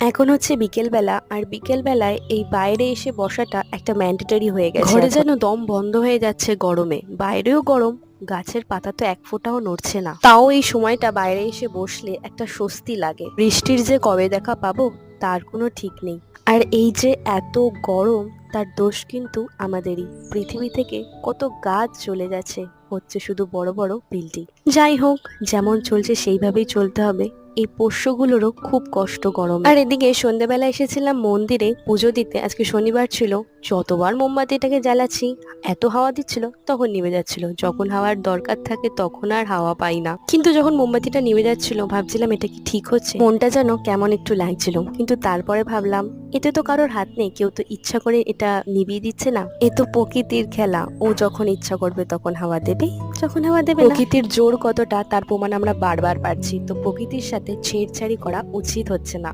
এখন হচ্ছে বিকেলবেলা, আর বিকেলবেলায় এই বাইরে এসে বসাটা একটা ম্যান্ডেটরি হয়ে গেছে। ঘরে যেন দম বন্ধ হয়ে যাচ্ছে গরমে, বাইরেও গরম, গাছের পাতা তো এক ফোঁটাও নড়ছে না। তাও এই সময়টা বাইরে এসে বসলে একটা স্বস্তি লাগে। বৃষ্টির যে কবে দেখা পাবো তার কোনো ঠিক নেই। আর এই যে এত গরম, তার দোষ কিন্তু আমাদেরই। পৃথিবী থেকে কত গাছ চলে গেছে, হচ্ছে শুধু বড় বড় বিল্ডিং। যাই হোক, যেমন চলছে সেইভাবেই চলতে হবে। এই পোষ্যগুলোরও খুব কষ্ট গরম। আর এদিকে সন্ধ্যেবেলা এসেছিলাম মন্দিরে পুজো দিতে, আজকে শনিবার ছিল। যতবার মোমবাতিটাকে জ্বালাচ্ছি এত হাওয়া দিচ্ছিল, তখন নিভে যাচ্ছিল। যখন হাওয়ার দরকার থাকে তখন আর হাওয়া পাই না। কিন্তু যখন মোমবাতিটা নিভে যাচ্ছিল ভাবছিলাম এটা কি ঠিক হচ্ছে, মনটা যেন কেমন একটু লাগছিল। কিন্তু তারপরে ভাবলাম এতে তো কারোর হাত নেই, কেউ তো ইচ্ছা করে এটা নিভিয়ে দিচ্ছে না। এ তো প্রকৃতির খেলা, ও যখন ইচ্ছা করবে তখন হাওয়া দেবে, যখন হাওয়া দেবে না। প্রকৃতির জোর কতটা তার প্রমাণ আমরা বারবার পাচ্ছি। তো প্রকৃতির সাথে ছেড়ছাড়ি করা উচিত হচ্ছে না।